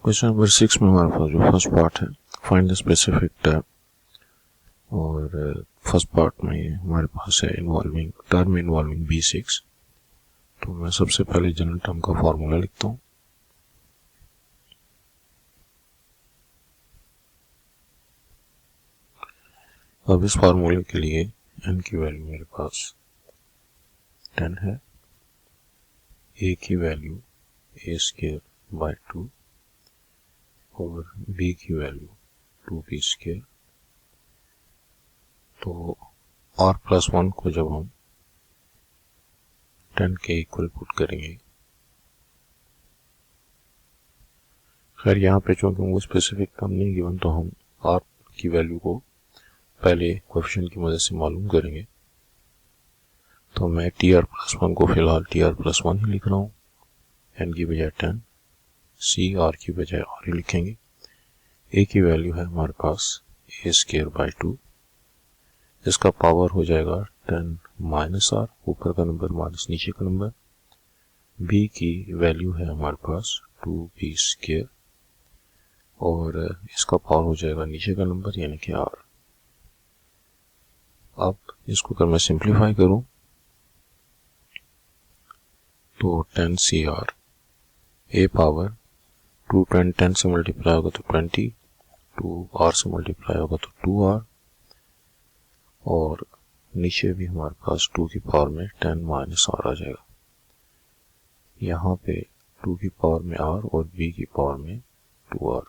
Question number 6 में हमारे पास जो फर्स्ट पार्ट है फाइंड द स्पेसिफिक टर्म, और फर्स्ट पार्ट में हमारे पास है टर्म इन्वॉल्विंग B6। तो मैं सबसे पहले जनरल टर्म का फॉर्मूला लिखता हूँ। अब इस फार्मूले के लिए n की वैल्यू मेरे पास 10 है, a की वैल्यू a² 2 और b की वैल्यू 2b²। तो r+1 को जब हम 10 के इक्वल पुट करेंगे, खैर यहाँ पे चूंकि वो स्पेसिफिक टर्म नहीं गिवन तो हम r की वैल्यू को पहले कोएफिशिएंट की मदद से मालूम करेंगे। तो मैं tr+1 को फिलहाल tr+1 ही लिख रहा हूँ, n की बजाय 10, c r की बजाय r ही लिखेंगे। a की वैल्यू है हमारे पास a²/2, इसका पावर हो जाएगा 10 - r, ऊपर का नंबर माइनस नीचे का नंबर। b की वैल्यू है हमारे पास 2b² और इसका पावर हो जाएगा नीचे का नंबर यानी कि r। अब इसको अगर मैं सिंप्लीफाई करूं तो 10cr, a पावर 10 से मल्टीप्लाई होगा तो 20, 2r से मल्टीप्लाई होगा तो 2r, और नीचे भी हमारे पास 2 की पावर में 10 - r आ जाएगा। यहाँ पे 2 की पावर में r और b की पावर में 2r।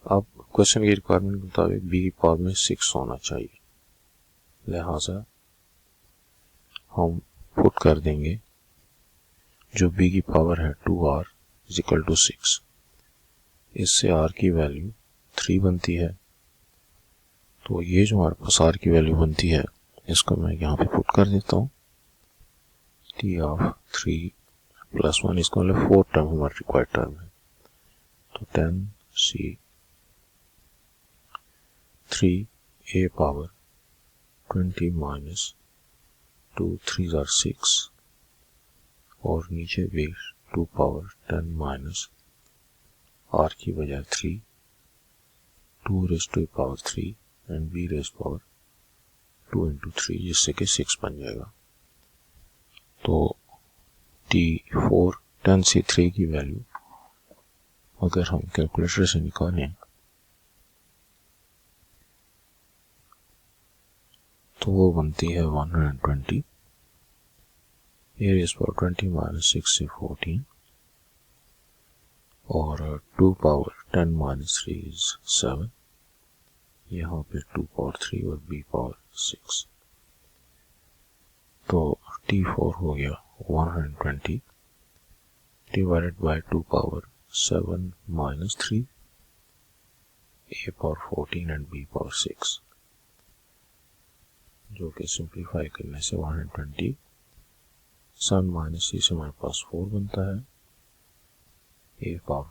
अब क्वेश्चन की रिक्वायरमेंट के मुताबिक b की पावर में 6 होना चाहिए, लिहाजा हम पुट कर देंगे जो b की पावर है 2r = 6। इससे r की वैल्यू 3 बनती है। तो ये जो हमारे पास r की वैल्यू बनती है इसको मैं यहाँ पे पुट कर देता हूँ। t(3+1) इसका मतलब 4 टर्म हमारा रिक्वायर्ड टर्म है। तो 10c 3 a पावर 20 - 2 3 are 6 और नीचे भी 2 पावर 10 - r की बजाय 3, 2 raised to the power 3 and b raised power 2 into 3, जिससे कि 6 बन जाएगा। तो t4 10c3 की वैल्यू अगर हम कैलकुलेटर से निकालें तो वो बनती है 120, a raised power 20 - 6 से 14 और 2 पावर 10 - 3 is 7, यहाँ पे 2 पावर 3 और b पावर 6। तो t4 हो गया 120 divided by 2 power 7 - 3, a power 14 and b power 6, जो कि सिंप्लीफाई करने से 120 7 - 3 से हमारे पास 4 बनता है, a power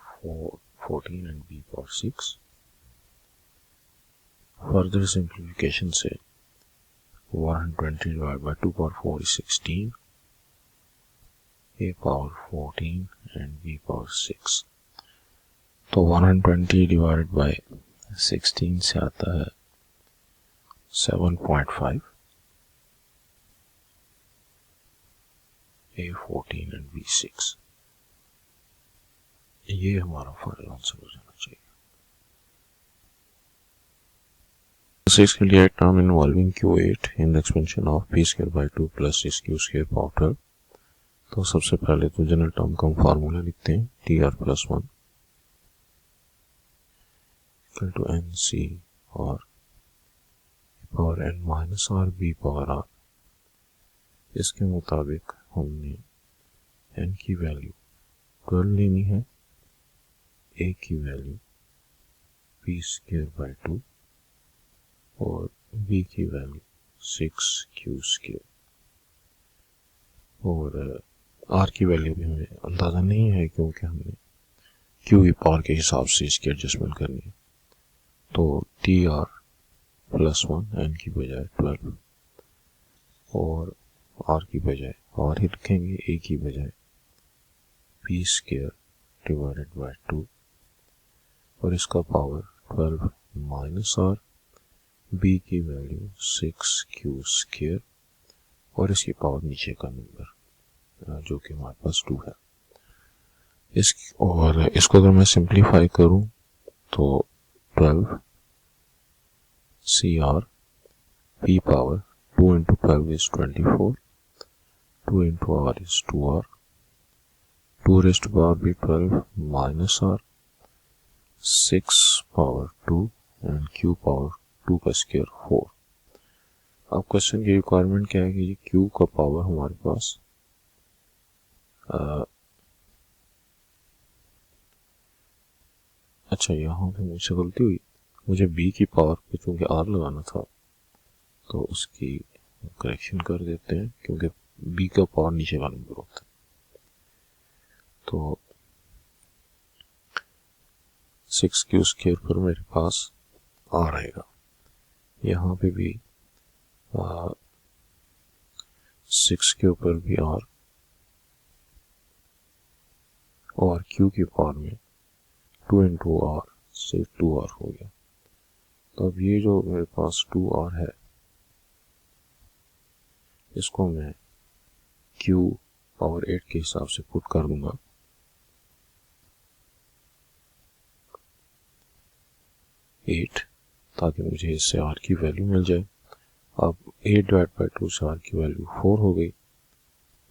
14 and b power 6। Further simplification से 120 divide by 2 power 4 is 16, a power 14 and b power 6। तो 120 डिवाइडेड बाय 16 से आता है 7.5, a 14 एंड b 6। ये हमारा फाइनल आंसर हो जाना चाहिए। 6 के लिए term involving Q8 in the expansion of b²/2 plus q² power 12। तो सबसे पहले तो जनरल टर्म का हम फार्मूला लिखते हैं, tr+1 = ncr power n - r b power r। इसके मुताबिक हमने n की वैल्यू 12 लेनी है, a की वैल्यू b²/2 और b की वैल्यू 6q²। और r की वैल्यू भी हमें अंदाज़ा नहीं है क्योंकि हमने q की पावर के हिसाब से इसकी एडजस्टमेंट करनी है। तो tr+1 n की बजाय 12 और r की बजाय r ही रखेंगे, a की बजाय b² डिवाइडेड बाय 2 और इसका पावर 12 माइनस आर, बी की वैल्यू 6q स्क्वायर और इसकी पावर नीचे का नंबर जो कि हमारे पास 2 है। और इसको अगर मैं सिंप्लीफाई करूं तो 12 CR P power 2 into 12 is 24, 2 into R is 2R, 2 raised to power be 12 minus R, 6 power 2 and Q power 2 का स्क्वायर 4। अब क्वेश्चन की रिक्वायरमेंट क्या है कि ये Q का पावर हमारे पास अच्छा यहाँ पे मुझसे गलती हुई, मुझे B की पावर पे चूँकि R लगाना था तो उसकी करेक्शन कर देते हैं क्योंकि B का पावर नीचे का नंबर होता है। तो 6q स्क्वायर पर मेरे पास R आएगा, यहाँ पे भी 6 के ऊपर भी R और Q की पावर में 2 into R से 2R हो गया। तो अब ये जो मेरे पास 2R है इसको मैं Q पावर 8 के हिसाब से पुट कर दूंगा। 8 ताकि मुझे इससे R की वैल्यू मिल जाए। अब 8 डिवाइड बाई 2 से R की वैल्यू 4 हो गई।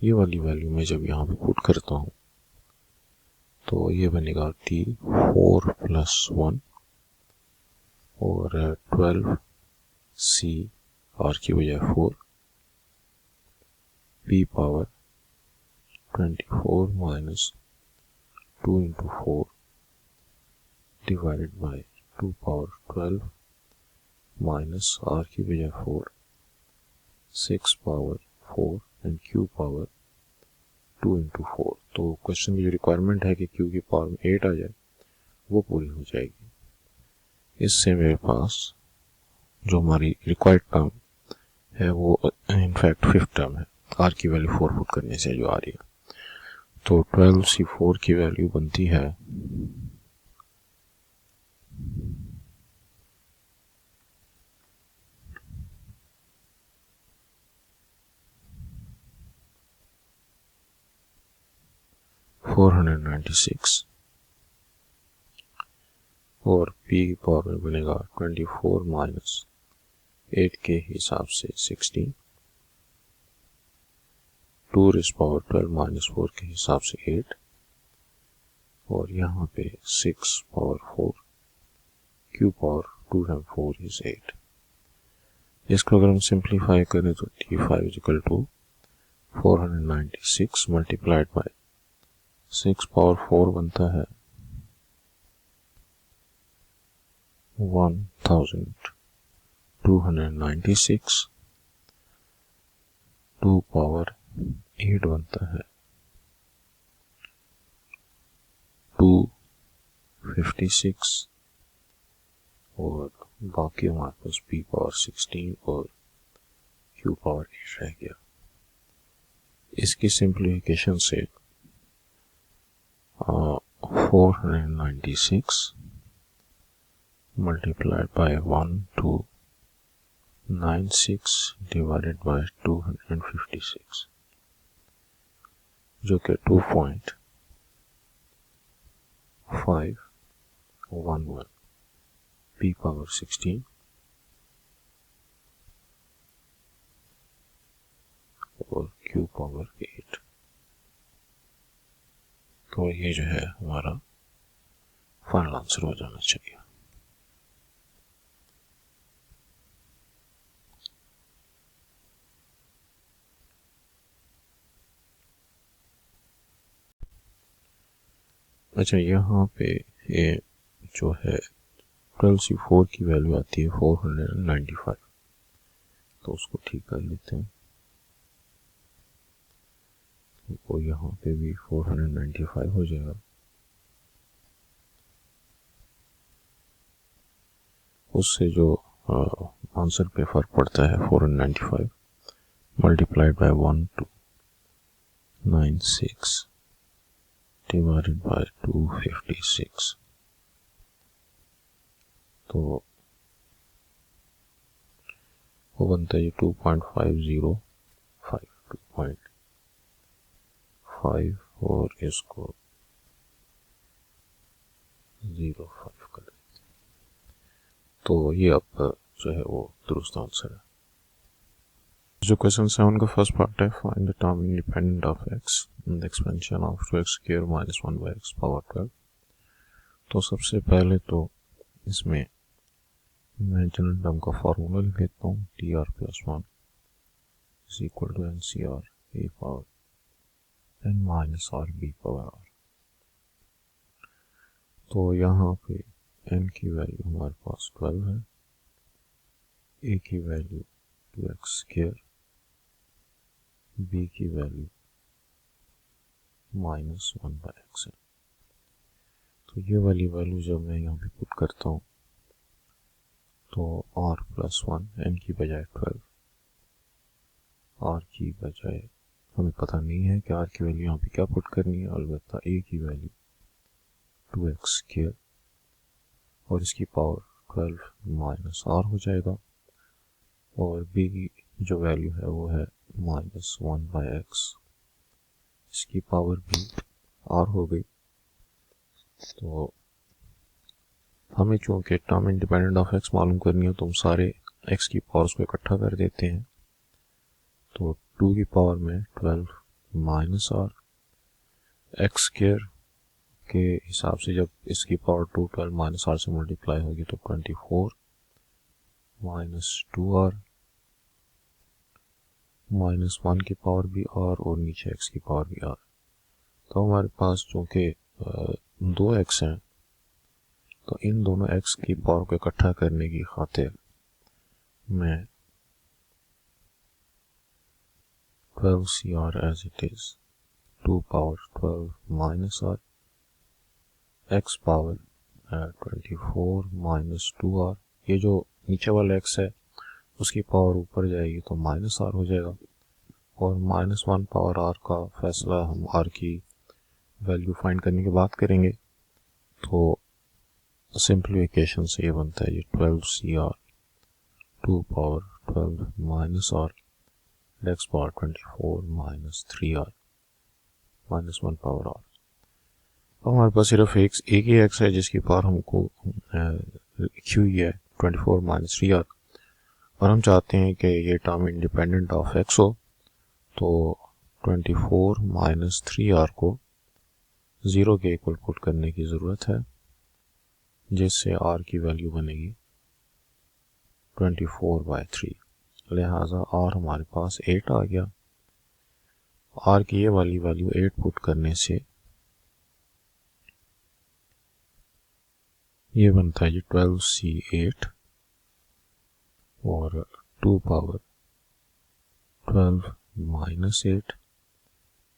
ये वाली वैल्यू मैं जब यहाँ पे पुट करता हूँ तो ये बनेगा T4 + 1 और 12 C R की बजाय 4 P power 24 minus 2 into 4 divided by 2 power 12 minus R की बजाय 4 6 power 4 and Q power 2 into 4। तो क्वेश्चन की जो रिक्वायरमेंट है कि Q की पावर में 8 आ जाए वो पूरी हो जाएगी। इससे मेरे पास जो हमारी रिक्वायर्ड टर्म है वो इनफैक्ट 5th टर्म है, R की वैल्यू 4 पुट करने से जो आ रही है। तो 12C4 की वैल्यू बनती है 496 और P की पावर में बनेगा 24 माइनस 8 के हिसाब से 16, 2 raised पावर 12 माइनस 4 के हिसाब से 8 और यहाँ पे 6 power 4, Q power 2 and 4 is 8। इसको अगर हम सिंप्लीफाई करें तो T5 equal to 496 multiplied by 6 power 4 बनता है 1296, 2 पावर 8 बनता है 256 और बाकी हमारे पास P पावर 16 और Q पावर 8 रह गया। इसकी सिंप्लीफिकेशन से 496 मल्टीप्लाइड बाय 1296 डिवाइडेड बाय 256 जो कि 2.511 P पावर 16 और Q पावर 8। तो ये जो है हमारा फाइनल आंसर हो जाना चाहिए। अच्छा यहाँ पे ये जो है 12C4 की वैल्यू आती है 495, तो उसको ठीक कर लेते हैं। तो यहाँ पे भी 495 हो जाएगा। उससे जो आंसर पे फर्क पड़ता है 495 मल्टीप्लाइड बाय 1296 डिवाइडेड बाय 256, तो वो बनता है 2.505, 2.5 और इसको 0.5 कर देते हैं। तो ये आपका जो है वो दुरुस्त आंसर है। जो क्वेश्चन 7 का फर्स्ट पार्ट है, find the term independent of x in the expansion of 2x² minus 1 by x power 12। तो सबसे पहले तो इसमें मैं जनरल टर्म का फॉर्मूला लिख लेता हूँ, tr plus 1 is equal to ncr a power n minus r b power r। तो यहाँ पे n की वैल्यू हमारे पास 12 है, a की वैल्यू 2x², b की वैल्यू माइनस 1 बाई x है। तो ये वाली वैल्यू जब मैं यहाँ पे पुट करता हूँ तो r प्लस 1, n की बजाय 12, r की बजाय हमें पता नहीं है कि r की वैल्यू यहाँ पे क्या पुट करनी है, अलबत्ता a की वैल्यू 2x² और इसकी पावर 12 माइनस r हो जाएगा, और b की जो वैल्यू है वो है माइनस 1 बाई x, इसकी पावर भी r हो गई। तो हमें चूंकि टर्म इंडिपेंडेंट ऑफ x मालूम करनी है तो हम सारे x की पावर्स को इकट्ठा कर देते हैं। तो 2 की पावर में 12 माइनस r, x² के हिसाब से जब इसकी पावर 2 12 माइनस r से मल्टीप्लाई होगी तो 24 माइनस 2r माइनस 1 की पावर भी r और नीचे x की पावर भी r। तो हमारे पास चूंकि 2x हैं तो इन दोनों x की पावर को इकट्ठा करने की खातिर मैं 12cr as it is 2 power 12 minus r, x power 24 minus 2r, ये जो नीचे वाला x है उसकी पावर ऊपर जाएगी तो माइनस r हो जाएगा, और माइनस 1 पावर r का फैसला हम r की वैल्यू फाइंड करने के बाद करेंगे। तो सिंप्लीफिकेशन से ये बनता है 12cr 2 power 12 minus r x power 24 minus 3r minus 1 power r। अब हमारे पास सिर्फ एक ही x है जिसकी पावर हमको क्यू ही है 24 माइनस 3r, और हम चाहते हैं कि ये टर्म इंडिपेंडेंट ऑफ x हो। तो 24 माइनस 3r को 0 के इक्वल पुट करने की ज़रूरत है, जिससे r की वैल्यू बनेगी 24 बाई 3, लिहाजा r हमारे पास 8 आ गया। r की ये वाली वैल्यू 8 पुट करने से ये बनता है 12c8 और 2 power 12 minus 8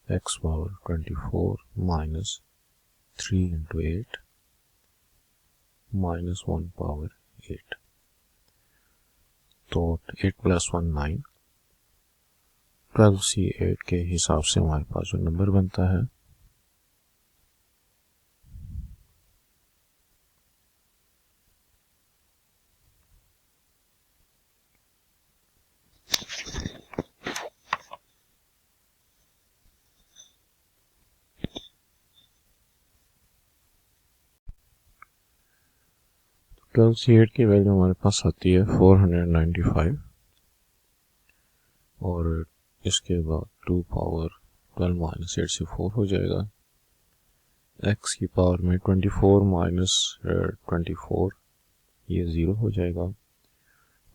x power 24 minus 3 into 8 minus 1 power 8। तो 8 प्लस 1 9, 12c8 के हिसाब से हमारे पास जो नंबर बनता है तो 12c8 की वैल्यू हमारे पास आती है 495, और इसके बाद 2 पावर 12 माइनस 8 से 4 हो जाएगा, x की पावर में 24 माइनस 24 ये 0 हो जाएगा,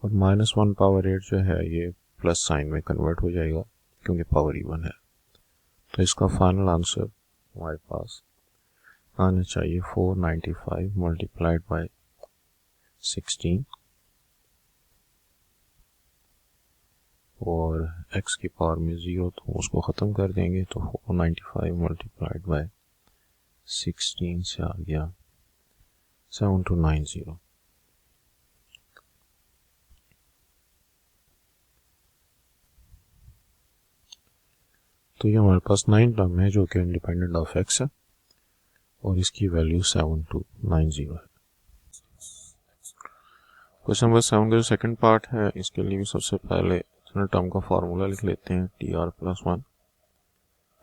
और माइनस 1 पावर 8 जो है ये प्लस साइन में कन्वर्ट हो जाएगा क्योंकि पावर इवन है। तो इसका फाइनल आंसर हमारे पास आना चाहिए 495 मल्टीप्लाइड बाय 16, और x की पावर में 0 तो उसको ख़त्म कर देंगे तो 495 मल्टीप्लाइड बाय 16 से आ गया 7290। तो ये हमारे पास 9 टर्म है जो कि इंडिपेंडेंट ऑफ x है। और इसकी वैल्यू 7290 है। क्वेश्चन नंबर 7 का जो सेकंड पार्ट है, इसके लिए भी सबसे पहले जनरल टर्म का फार्मूला लिख लेते हैं। TR+1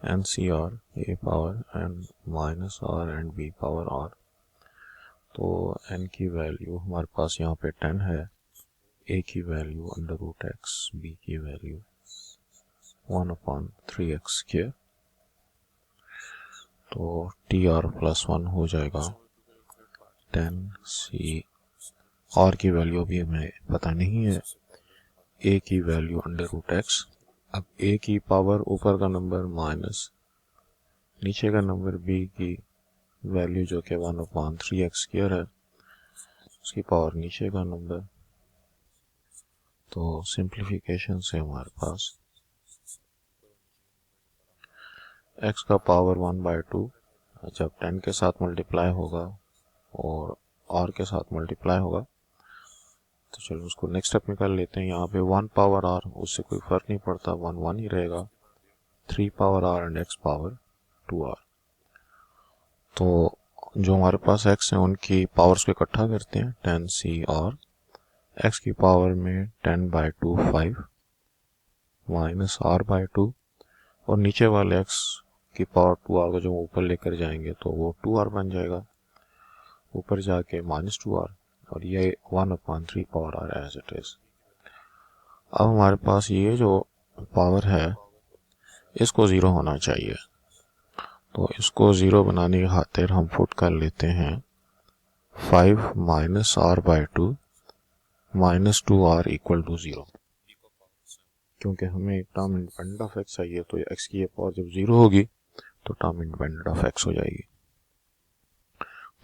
NCR A power N minus R and B power R। तो N की वैल्यू हमारे पास यहाँ पे 10 है, A की वैल्यू √x, B की वैल्यू 1/3x²। तो TR+1 हो जाएगा 10C। R की वैल्यू भी हमें पता नहीं है, A की वैल्यू √x। अब A की पावर ऊपर का नंबर माइनस नीचे का नंबर B की वैल्यू जो कि 1/3x² है, उसकी पावर नीचे का नंबर। तो सिंप्लीफिकेशन से हमारे पास x का पावर 1/2 जब 10 के साथ मल्टीप्लाई होगा और r के साथ मल्टीप्लाई होगा, तो चलो उसको नेक्स्ट स्टेप में कर लेते हैं। यहाँ पे 1 पावर r, उससे कोई फर्क नहीं पड़ता, 1 1 ही रहेगा। 3 power r and x power 2r। तो जो हमारे पास x है उनकी पावर्स को इकट्ठा करते हैं, 10c r। x की पावर में 10/2 5 माइनस r/2, और नीचे वाले x की पावर 2r को जो ऊपर लेकर जाएंगे तो वो 2r बन जाएगा, ऊपर जाके -2r, और ये 1/3 पावर r एज इट इज। अब हमारे पास ये जो पावर है इसको ज़ीरो होना चाहिए, तो इसको ज़ीरो बनाने की खातिर हम पुट कर लेते हैं 5 minus r/2 minus 2r equal to 0। क्योंकि हमें टर्म इंडिपेंडेंट ऑफ x चाहिए, तो x की ये पावर जब 0 होगी तो टर्म इंडिपेंडेंट ऑफ x हो जाएगी।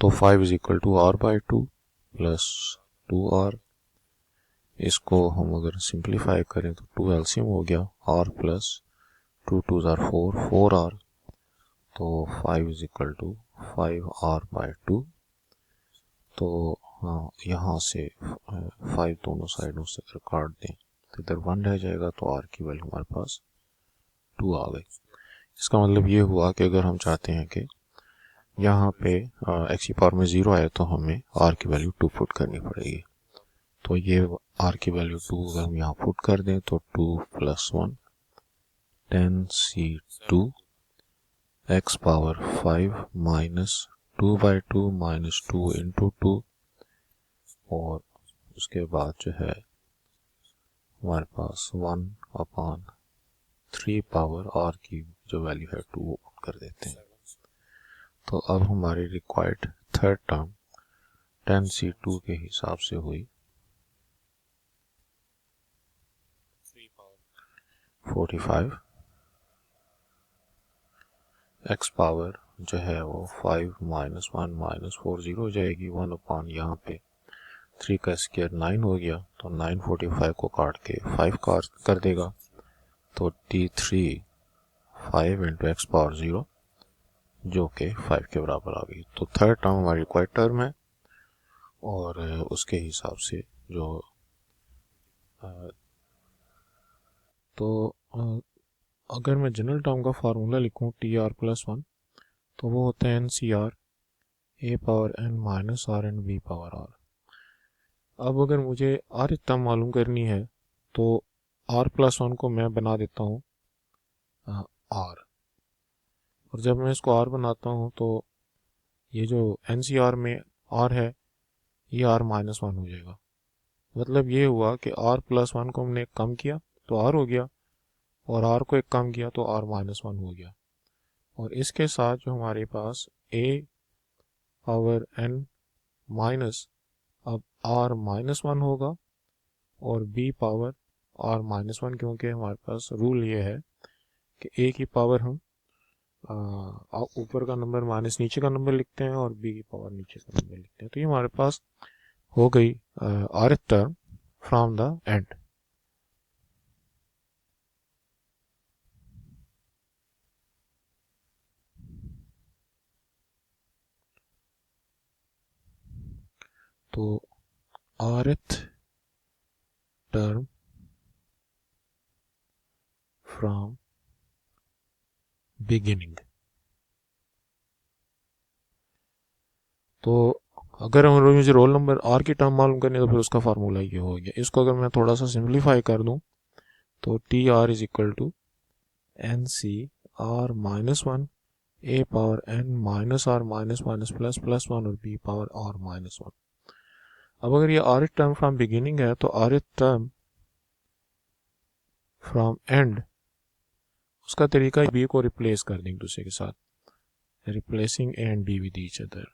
तो 5 is equal to r/2 plus 2r। इसको हम अगर सिंप्लीफाई करें तो 2 एलसीएम हो गया, r प्लस 2 2 आर 4 4r। तो 5 इज इक्वल टू 5r/2। तो हाँ, यहाँ से 5 दोनों साइडों से अगर काट दें तो इधर 1 रह जाएगा, तो r की वैल्यू हमारे पास 2 आ गई। इसका मतलब ये हुआ कि अगर हम चाहते हैं कि यहाँ पे x की पावर में 0 आए तो हमें r की वैल्यू 2 पुट करनी पड़ेगी। तो ये r की वैल्यू 2 अगर हम यहाँ पुट कर दें तो 2 + 1 10c2 x power 5 minus 2/2 minus 2 into 2, और उसके बाद जो है हमारे पास 1/3 पावर r की जो वैल्यू है 2 वो पुट कर देते हैं। तो अब हमारी रिक्वायर्ड थर्ड टर्म 10c2 के हिसाब से हुई 45। x पावर जो है वो 5 माइनस 1 माइनस 4 0 हो जाएगी, 1/, यहाँ पे 3 का स्क्वायर 9 हो गया, तो 9 45 को काट के 5 कर देगा, तो t3 5 इंटू एक्स पावर 0 जो कि 5 के बराबर आ गई। तो थर्ड टर्म हमारी रिक्वायर्ड टर्म है, और उसके हिसाब से जो तो अगर मैं जनरल टर्म का फार्मूला लिखूं TR+1, तो वो होता है NCR A power N minus R and B power R। अब अगर मुझे R टर्म मालूम करनी है तो R+1 को मैं बना देता हूँ R, और जब मैं इसको R बनाता हूँ तो ये जो NCR में R है ये R-1 हो जाएगा। मतलब ये हुआ कि R+1 को हमने कम किया तो R हो गया, और R को एक कम किया तो R-1 हो गया। और इसके साथ जो हमारे पास A पावर N माइनस अब R-1 होगा, और B पावर R-1, क्योंकि हमारे पास रूल ये है कि A की पावर हम ऊपर का नंबर माइनस नीचे का नंबर लिखते हैं, और B की पावर नीचे का नंबर लिखते हैं। तो ये हमारे पास हो गई rth term from the end. तो rth टर्म फ्रॉम बिगिनिंग। तो अगर मुझे रोल नंबर आर की टर्म मालूम करनी है तो फिर उसका फार्मूला ये हो गया। इसको अगर मैं थोड़ा सा सिंप्लीफाई कर दूं तो T R is equal to N C R minus one A power N minus R minus minus plus plus one और B power R minus one. अब अगर ये आर टर्म फ्रॉम बिगिनिंग है तो आर टर्म फ्रॉम एंड, उसका तरीका B को replace कर देंगे दूसरे के साथ, replacing A and B with each other.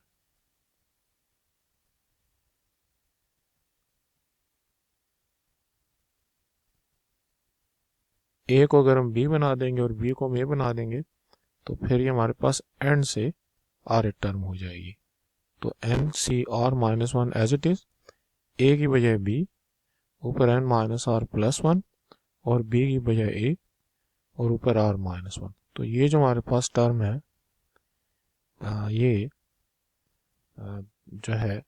A को अगर हम बी बना देंगे और बी को हम ए बना देंगे तो फिर ये हमारे पास एंड से आर टर्म हो जाएगी। तो N C R minus one as it is, A की बजाय बी, ऊपर N minus R plus one और बी की बजाय ए और ऊपर आर माइनस वन। तो ये जो हमारे पास टर्म है ये जो है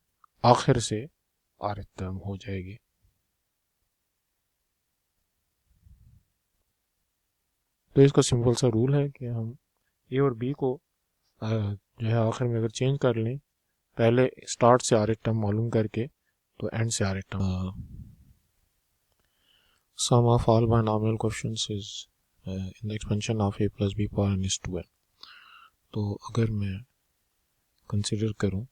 आखिर से आर टर्म हो जाएगी। तो इसका सिंपल सा रूल है कि हम ए और बी को जो है आखिर में अगर चेंज कर लें, पहले स्टार्ट से आर टर्म मालूम करके तो एंड से are term. Sum of all binomial coefficients is in the expansion of a plus b power n is two n. तो अगर मैं कंसिडर करूं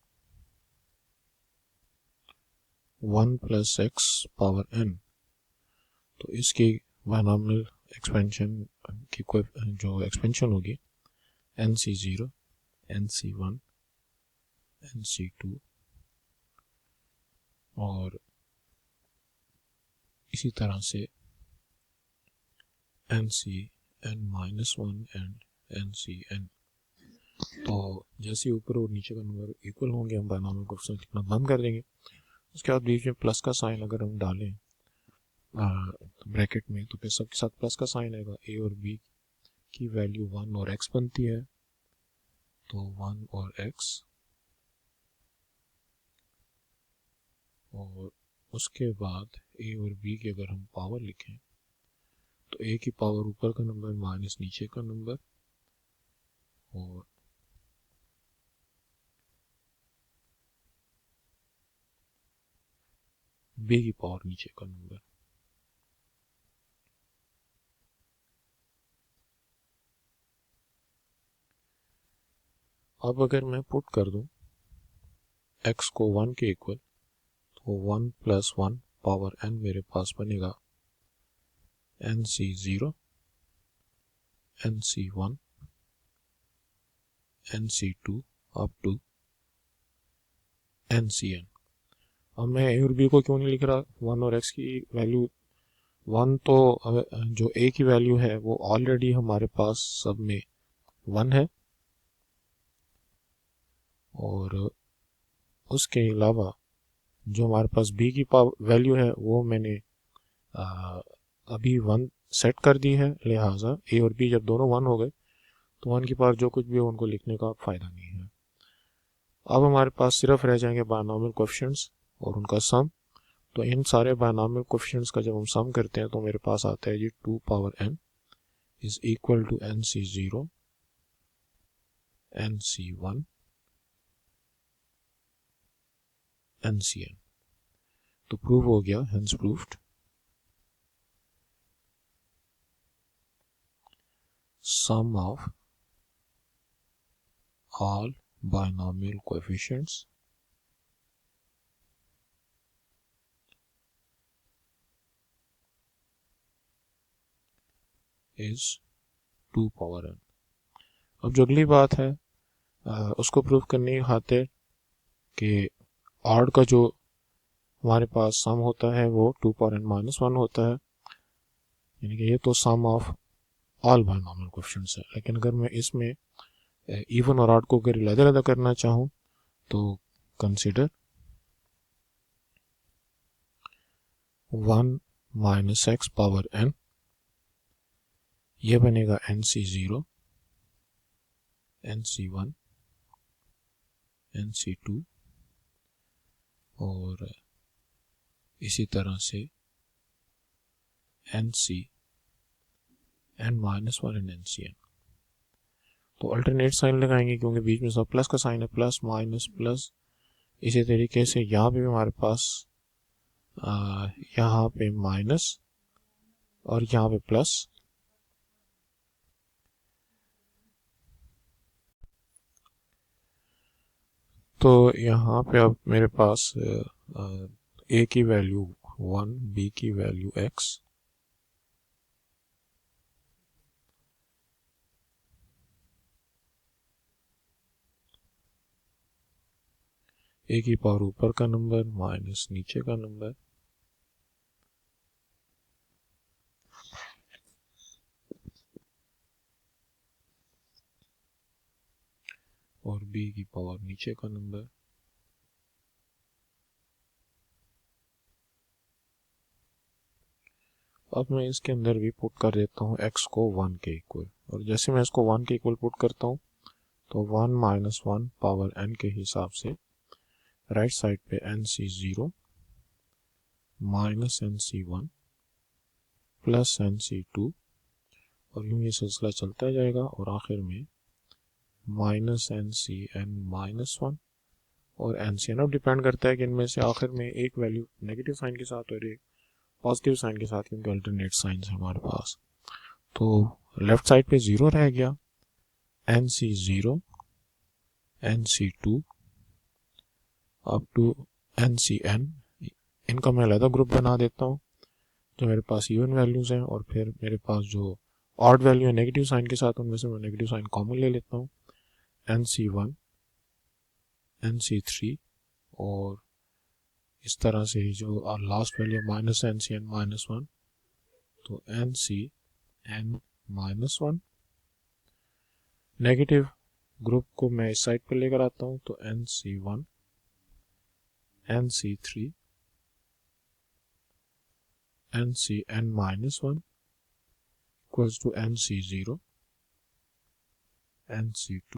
1 प्लस एक्स पावर एन, तो इसकी बायनॉमिनल एक्सपेंशन की जो एक्सपेंशन होगी n c zero, n c one, n c two और इसी तरह से n c n minus one and n c n. तो जैसे ऊपर और नीचे का नंबर इक्वल होंगे हम बायनॉमिनल कोएफिशिएंट लिखना बंद कर देंगे। उसके बाद बीच में प्लस का साइन अगर हम डालें ब्रैकेट में तो फिर सबके साथ प्लस का साइन आएगा। ए और बी की वैल्यू 1 और x बनती है, तो 1 और x, और उसके बाद ए और बी की अगर हम पावर लिखें तो ए की पावर ऊपर का नंबर माइनस नीचे का नंबर और बी की पावर नीचे का नंबर। अब अगर मैं पुट कर दूं x को 1 के इक्वल, तो 1 प्लस वन पावर n मेरे पास बनेगा n c zero, n c one, n c two up to N c n. अब मैं ए और बी को क्यों नहीं लिख रहा? 1 और x की वैल्यू 1, तो जो a की वैल्यू है वो ऑलरेडी हमारे पास सब में 1 है, और उसके अलावा जो हमारे पास b की वैल्यू है वो मैंने अभी 1 सेट कर दी है, लिहाजा a और b जब दोनों 1 हो गए तो 1 की पावर जो कुछ भी हो उनको लिखने का फ़ायदा नहीं है। अब हमारे पास सिर्फ रह जाएंगे बायनॉमिनल कोएफिशिएंट्स और उनका सम। तो इन सारे बायनॉमिनल कोएफिशिएंट्स का जब हम सम करते हैं तो मेरे पास आता है जी 2 power n is equal to N c zero, n c one, n c n. तो प्रूव हो गया, hence proved. Sum of all binomial coefficients is 2 power n। अब जो अगली बात है उसको प्रूव करने की खातिर कि ऑड का जो हमारे पास सम होता है वो 2 पावर n माइनस वन होता है, यानी कि ये तो सम ऑफ ऑल बायनॉमिनल कोएफिशिएंट्स है। लेकिन अगर मैं इसमें इवन और ऑड को अगर अलग-अलग करना चाहूँ तो कंसीडर 1 माइनस एक्स पावर n, ये बनेगा n c zero, n c one, n c two और इसी तरह से n c n minus one and n c n. तो अल्टरनेट साइन लगाएंगे क्योंकि बीच में सब प्लस का साइन है, प्लस माइनस प्लस इसी तरीके से यहाँ पे भी हमारे पास यहाँ पे माइनस और यहाँ पे प्लस, तो यहाँ पे अब मेरे पास ए की वैल्यू 1, बी की वैल्यू x, ए की पावर ऊपर का नंबर माइनस नीचे का नंबर, और बी की पावर नीचे का नंबर। अब मैं इसके अंदर भी पुट कर देता हूँ x को 1 के इक्वल, और जैसे मैं इसको 1 के इक्वल पुट करता हूँ तो 1 माइनस 1 पावर n के हिसाब से राइट साइड पे nc0 minus nc1 plus nc2, और यूं ये सिलसिला चलता जाएगा और आखिर में माइनस ncn माइनस 1 और ncn। अब डिपेंड करता है कि इनमें से आखिर में एक वैल्यू नेगेटिव साइन के साथ और एक पॉजिटिव साइन के साथ, क्योंकि अल्टरनेट साइन है हमारे पास। तो लेफ्ट साइड पे 0 रह गया, nc0 nc2 up to ncn, इनका मैं अलग ग्रुप बना देता हूँ जो मेरे पास इवन वैल्यूज हैं, और फिर मेरे पास जो ऑड वैल्यू है नेगेटिव साइन के साथ, उनमें से मैं नेगेटिव साइन कॉमन ले लेता हूँ, nc1 nc3, और इस तरह से ही जो last value minus ncn minus 1, तो ncn माइनस 1। नेगेटिव ग्रुप को मैं इस साइड पर लेकर आता हूँ, तो nc1 nc3 ncn minus 1 equals to nc0 nc2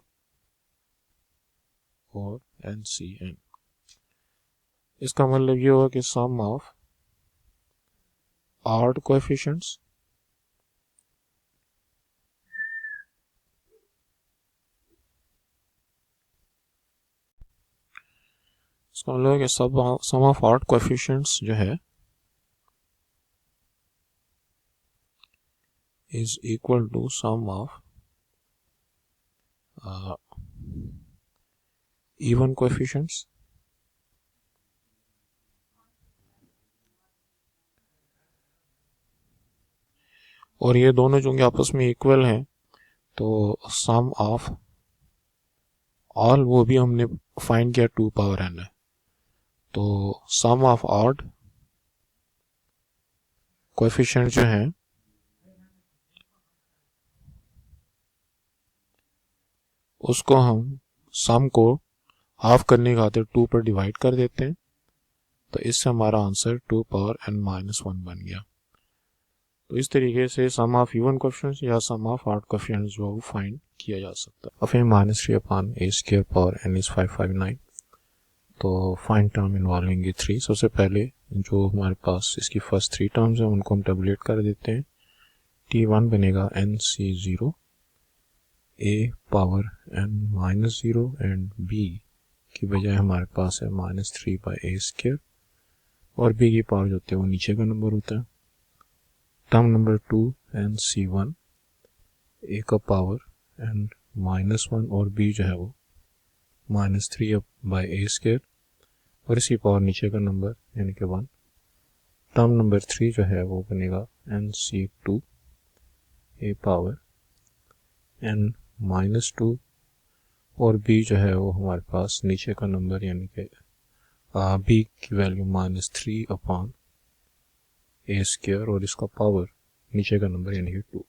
और ncn। इसका मतलब ये होगा कि सम ऑफ ऑड कोएफिशिएंट्स इसका मतलब है कि सम ऑफ ऑड कोएफिशिएंट्स जो है is equal to sum of even coefficients. और ये दोनों जो आपस में इक्वल हैं, तो सम ऑफ ऑल वो भी हमने फाइंड किया 2 पावर n है, तो सम ऑफ ऑड कोएफिशिएंट जो हैं उसको हम सम को हाफ करने की खातिर 2 पर डिवाइड कर देते हैं, तो इससे हमारा आंसर 2 पावर n माइनस 1 बन गया। तो इस तरीके से सम ऑफ इवन कोएफिशिएंट्स या सम ऑफ ऑड कोएफिशिएंट्स जो है वो फाइंड किया जा सकता है। अब फिर minus 3 upon a square power n is 559, तो फाइंड टर्म इन्वॉल्विंग ये 3। सबसे पहले जो हमारे पास इसकी फर्स्ट 3 टर्म्स हैं उनको हम टेबुलेट कर देते हैं। t1 बनेगा nc0 a power n minus 0 and b की बजाय हमारे पास है माइनस 3 बाई a स्क्वायर, और b की पावर जो होती है वो नीचे का नंबर होता है। टर्म नंबर 2 nc1 a का पावर n माइनस 1 और b जो है वो माइनस 3 बाई a स्क्वायर, और इसी पावर नीचे का नंबर यानी कि 1। टर्म नंबर 3 जो है वो बनेगा nc2 a power n minus 2 और b जो है वो हमारे पास नीचे का नंबर यानी कि b की value minus 3 upon a square, और इसका पावर नीचे का नंबर यानी कि 2।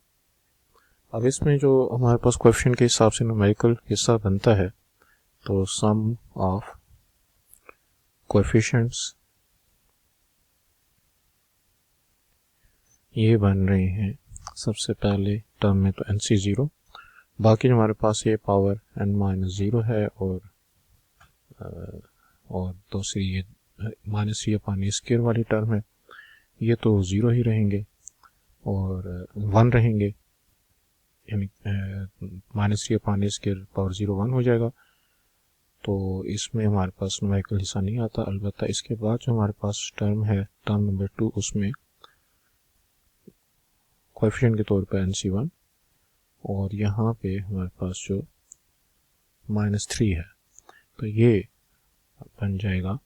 अब इसमें जो हमारे पास कोएफिशिएंट के हिसाब से न्यूमेरिकल हिस्सा बनता है, तो सम ऑफ कोएफिशिएंट्स ये बन रहे हैं सबसे पहले टर्म में तो nc0, बाकी जो हमारे पास ये पावर n माइनस 0 है, और दूसरी ये माइनस 3 अपॉन a स्क्वायर वाली टर्म है, ये तो 0 ही रहेंगे और 1 रहेंगे, यानी minus 3 upon a square power 0 1 हो जाएगा। तो इसमें हमारे पास न्यूमेरिकल हिस्सा नहीं आता। अलबत्ता इसके बाद जो हमारे पास टर्म है, टर्म नंबर 2, उसमें कोएफिशिएंट के तौर पर NC1 और यहाँ पे हमारे पास जो -3 है, तो ये बन जाएगा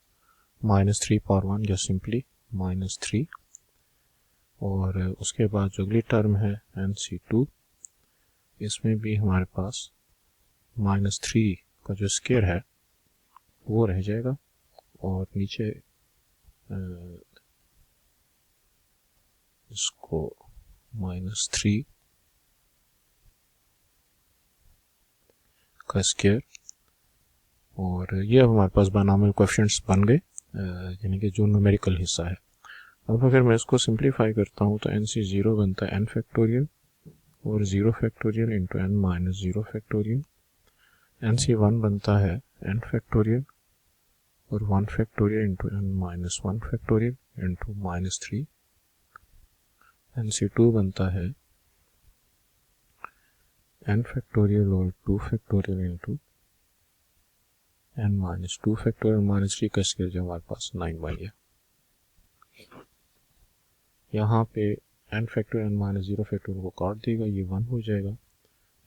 -3 पावर 1 या सिंपली -3। और उसके बाद जो अगली टर्म है NC2, इसमें भी हमारे पास -3 का जो स्क्वायर है वो रह जाएगा और नीचे इसको -3 का स्क्वायर, और ये हमारे पास बायनॉमियल कोएफिशिएंट्स बन गए, यानी कि जो न्यूमेरिकल हिस्सा है। अब अगर मैं इसको सिंप्लीफाई करता हूँ तो NC0 बनता है n फैक्टोरियल और 0 factorial into n minus 0 factorial. NC1 बनता है n फैक्टोरियल और 1 factorial into n minus 1 factorial into -3। NC2 बनता है n फैक्टोरियल और 2 factorial into n minus 2 factorial -3 का स्क्वायर, जो हमारे पास 9 बन गया। यहाँ पे n factorial n minus 0 factorial को काट देगा, ये 1 हो जाएगा।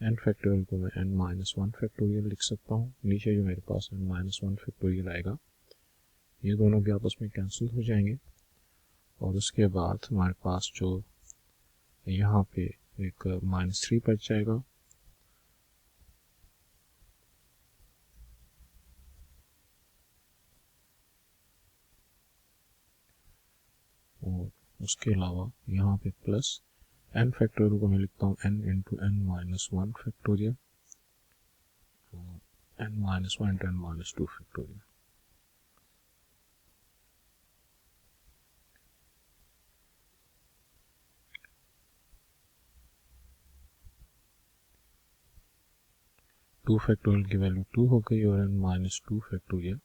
n फैक्टोरियल को मैं n माइनस 1 फैक्टोरियल लिख सकता हूँ। नीचे जो मेरे पास n माइनस 1 फैक्टोरियल आएगा, ये दोनों भी आपस में कैंसिल हो जाएंगे। और उसके बाद हमारे पास जो यहाँ पे एक -3 बच जाएगा, और उसके अलावा यहाँ पे प्लस n फैक्टोरियल को मैं लिखता हूँ n into n minus 1 factorial और n minus 1 into n minus 2 factorial. Two factorial की वैल्यू 2 हो गई और n माइनस 2 फैक्टोरियल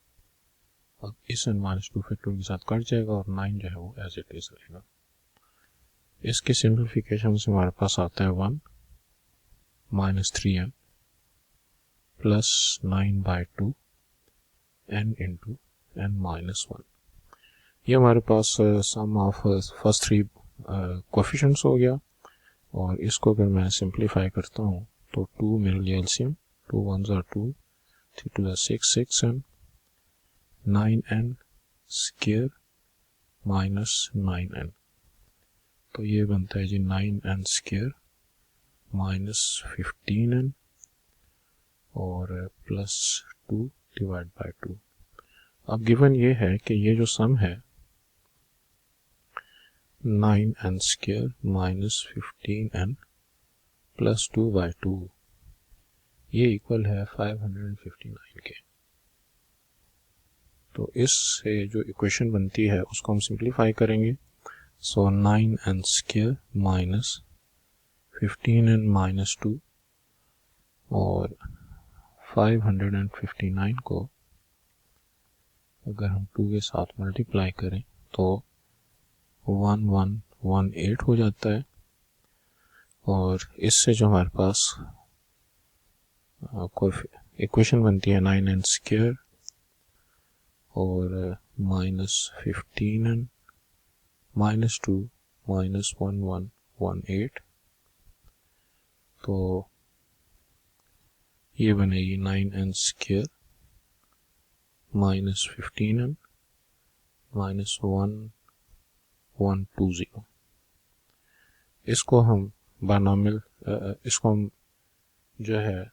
अब इस n माइनस 2 फैक्टोरियल के साथ कट जाएगा और 9 जो है वो एज इट इज रहेगा। इसके सिंप्लीफिकेशन से हमारे पास आता है 1 minus 3n plus 9/2 n into n minus 1। ये हमारे पास सम ऑफ फर्स्ट 3 कोएफिशिएंट्स हो गया। और इसको अगर मैं सिंप्लीफाई करता हूँ तो 2 मिल गया LCM, 2 1s are 2, 3 2 are 6, 6n 9n square minus 9n, तो ये बनता है जी 9n स्क्वायर माइनस 15n और प्लस 2 डिवाइड बाय 2। अब गिवन ये है कि ये जो सम है 9n square minus 15n plus 2/2, ये इक्वल है 559 के। तो इससे जो इक्वेशन बनती है उसको हम सिंप्लीफाई करेंगे। सो 9n square minus 15n minus 2 और 559 को अगर हम 2 के साथ मल्टीप्लाई करें तो 1118 हो जाता है। और इससे जो हमारे पास इक्वेशन बनती है 9n स्क्वायर और माइनस 15n माइनस 2 माइनस 1118, तो ये बनेगी 9n square minus 15n minus 1120। इसको हम बायनॉमियल इसको हम जो है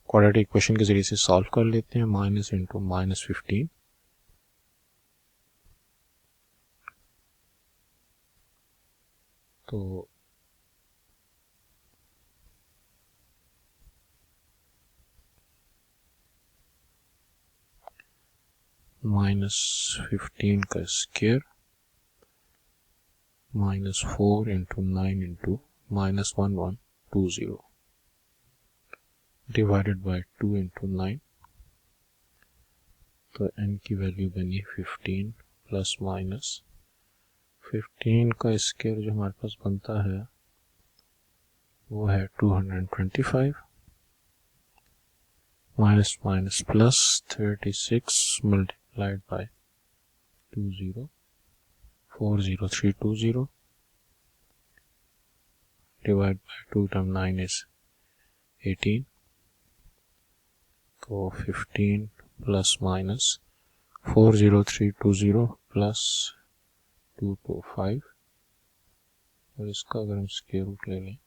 क्वाड्रेटिक इक्वेशन के जरिए से सॉल्व कर लेते हैं। माइनस इंटू माइनस 15 तो -15 का square minus 4 into 9 into minus 1120 divided by 2 into 9, तो n की वैल्यू बनी 15 प्लस माइनस 15 का स्क्वायर जो हमारे पास बनता है वो है 225 minus minus plus 36 multiplied by 20 40320 divided by 2 times 9 is 18. तो 15 प्लस माइनस 40320 प्लस 225 और इसका अगर हम स्क्वायर रूट ले लें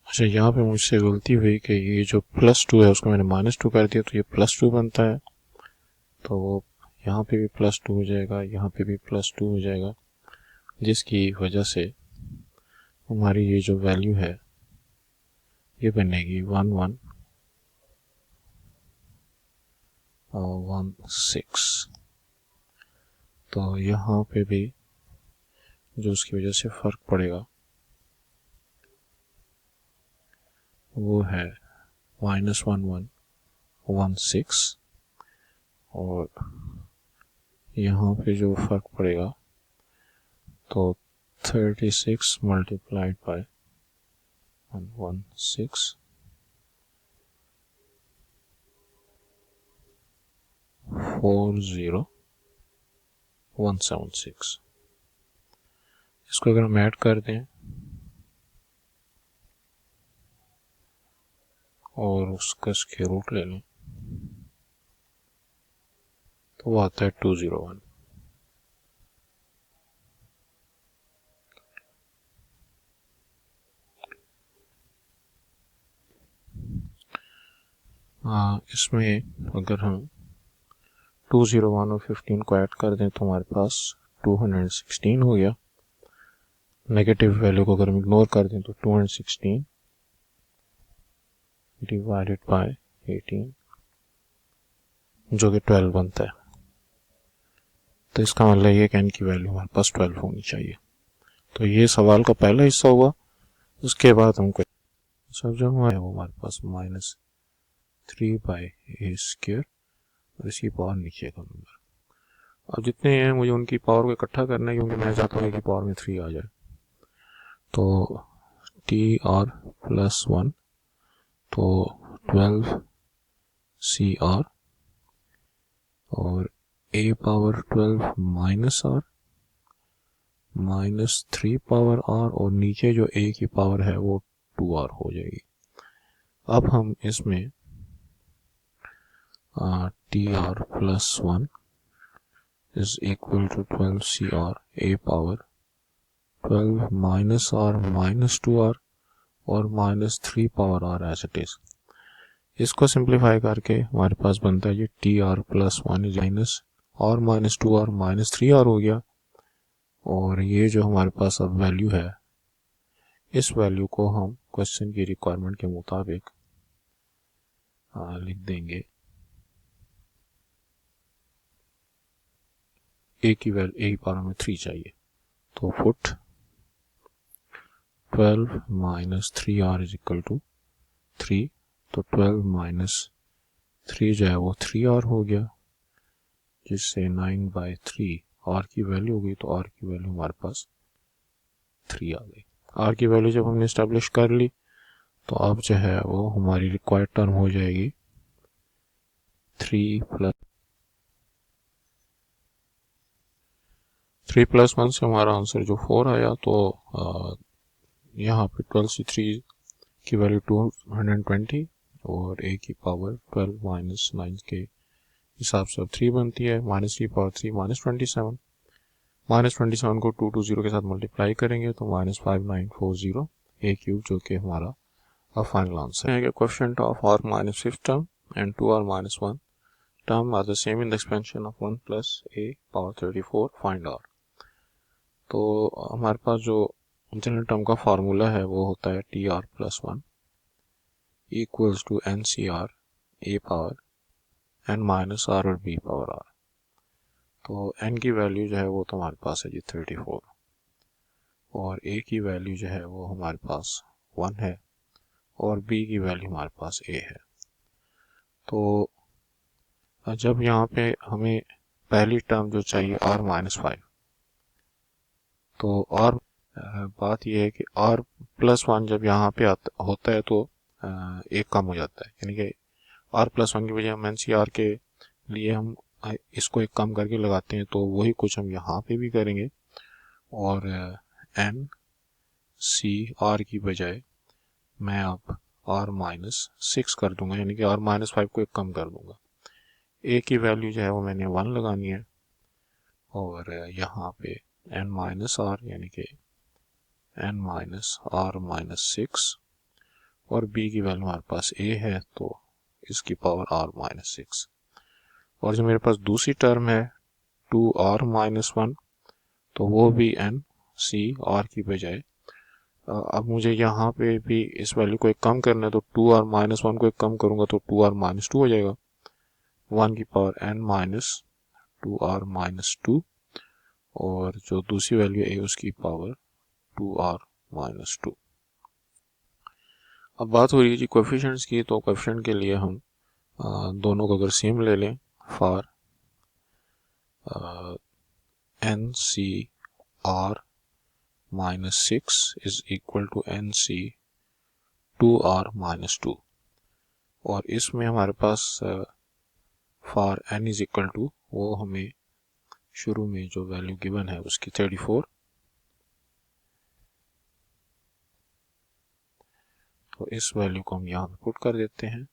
अच्छा, यहाँ पे मुझसे गलती हुई कि ये जो +2 है उसको मैंने -2 कर दिया, तो ये +2 बनता है, तो वो यहाँ पे भी +2 हो जाएगा, यहाँ पे भी +2 हो जाएगा, जिसकी वजह से हमारी ये जो वैल्यू है ये बनेगी 1116। तो यहाँ पे भी जो उसकी वजह से फर्क पड़ेगा वो है -1116 और यहाँ पे जो फर्क पड़ेगा तो 36 मल्टीप्लाइड बाय 116 40176। इसको अगर हम ऐड कर दें और उसका स्क्वायर रूट ले लें तो वो आता है 201। इसमें अगर हम 201 और 15 को ऐड कर दें तो हमारे पास 216 हो गया। नेगेटिव वैल्यू को अगर हम इग्नोर कर दें तो 216 डिवाइडेड बाय 18 जो कि 12 बनता है। तो इसका मतलब ये कि n की वैल्यू हमारे पास 12 होनी चाहिए। तो ये सवाल का पहला हिस्सा हुआ। उसके बाद हमको सब जो हुआ है वो हमारे पास -3/a² और इसकी पावर नीचे का नंबर। अब जितने हैं मुझे उनकी पावर को इकट्ठा करना है क्योंकि मैं चाहता हूँ कि पावर में 3 आ जाए। तो tr+1 तो 12cr और a power 12 minus r -3 power r और नीचे जो a की पावर है वो 2r हो जाएगी। अब हम इसमें tr+1 is equal to 12cr a power 12 minus r -2r और -3 power r as it is. इसको सिंप्लीफाई करके हमारे पास बनता है ये tr+1 is -r -2r -3r हो गया। और ये जो हमारे पास अब वैल्यू है इस वैल्यू को हम क्वेश्चन की रिक्वायरमेंट के मुताबिक लिख देंगे। a की पावर में 3 चाहिए तो put 12 -3r is equal to 3। तो 12 - 3 जो है वो 3r हो गया, जिससे 9/3 r की वैल्यू हो गई। तो r की वैल्यू हमारे पास 3 आ गई। r की वैल्यू जब हमने इस्टेब्लिश कर ली तो अब जो है वो हमारी रिक्वायर्ड टर्म हो जाएगी 3+1 से हमारा आंसर जो 4 आया। तो यहाँ पे 12 से 3 की वैल्यू 220 और a की पावर 12 - 9 के हिसाब से 3 बनती है। -3 पावर 3 -27 -27 को 220 के साथ मल्टीप्लाई करेंगे तो -5940 a³ जो कि हमारा फाइनल आंसर है। Coefficient of r -5th term and 2r - 1 term are the same in the expansion of 1 plus a power 34 find r। तो हमारे पास जो जनरल टर्म का फार्मूला है वो होता है tr+1 equals to ncr a power n minus r और b power r। तो n की वैल्यू जो है वो तो हमारे पास है जी 34 और a की वैल्यू जो है वो हमारे पास 1 है और b की वैल्यू हमारे पास a है। तो जब यहाँ पे हमें पहली टर्म जो चाहिए r -5 तो और बात यह है कि r+1 जब यहाँ पे होता है तो एक कम हो जाता है, यानी कि r+1 की वजह हम NCR के लिए हम इसको एक कम करके लगाते हैं, तो वही कुछ हम यहाँ पे भी करेंगे और NCR की बजाय मैं अब r-6 कर दूंगा, यानी कि r-5 को एक कम कर दूंगा। a की वैल्यू जो है वो मैंने 1 लगानी है और यहाँ पे n-r यानी कि n-r-6 और b की वैल्यू हमारे पास a है तो इसकी पावर r-6। और जो मेरे पास दूसरी टर्म है 2r-1 तो वो भी NCR की बजाय अब मुझे यहाँ पे भी इस वैल्यू को एक कम करना है, तो 2r-1 को एक कम करूंगा तो 2r-2 हो जाएगा, 1 की पावर n-2r-2 और जो दूसरी वैल्यू है उसकी पावर 2r-2। अब बात हो रही है जी कोएफिशिएंट्स की, तो कोएफिशिएंट के लिए हम दोनों को अगर सेम ले लें, for NCR-6 is equal to NC2R-2 और इसमें हमारे पास for n is equal to वो हमें शुरू में जो वैल्यू गिवन है उसकी 34, तो इस वैल्यू को हम यहाँ पे पुट कर देते हैं।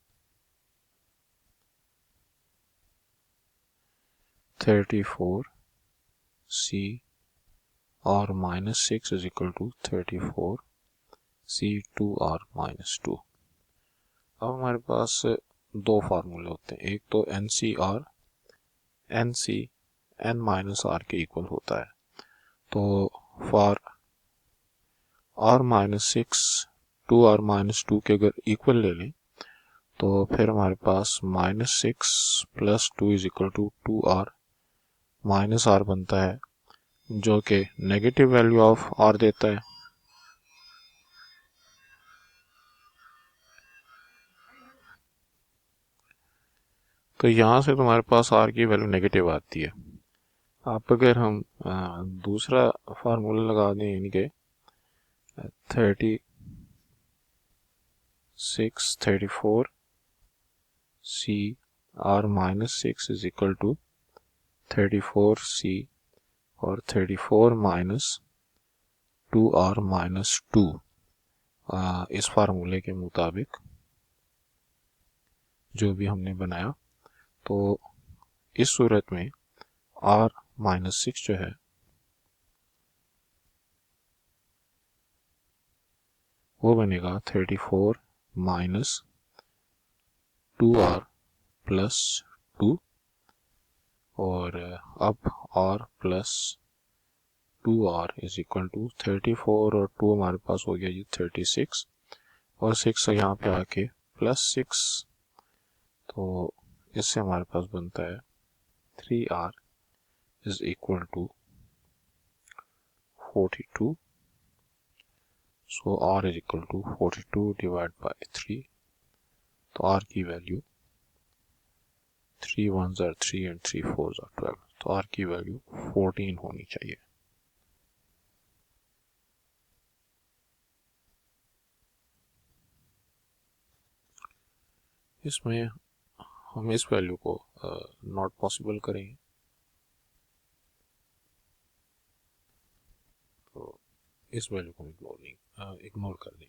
34 CR-6 is equal to 34 C2R-2। अब हमारे पास दो फार्मूले होते हैं, एक तो NCR NC n-r के इक्वल होता है, तो फॉर r-6 2r-2 के अगर इक्वल ले लें तो फिर हमारे पास -6 + 2 इज इक्वल टू 2r-r बनता है, जो कि नेगेटिव वैल्यू ऑफ r देता है। तो यहाँ से तुम्हारे पास r की वैल्यू नेगेटिव आती है। आप अगर हम दूसरा फार्मूला लगा दें, यानी कि 34 CR-6 is equal to 34 C और 34 - 2r-2 इस फार्मूले के मुताबिक जो भी हमने बनाया, तो इस सूरत में r-6 जो है वो बनेगा 34 - 2r + 2 और अब r + 2r is equal to 34 और 2 हमारे पास हो गया जी 36 और 6 यहाँ पे आके +6, तो इससे हमारे पास बनता है 3r is equal to 42। So r is equal to 42 divide by 3, तो r की value 3 1s are 3 and 3 4s are 12, तो r की वैल्यू 14 होनी चाहिए। इसमें हम इस वैल्यू को नॉट पॉसिबल करेंगे, तो इस वैल्यू को इग्नोर कर देंगे।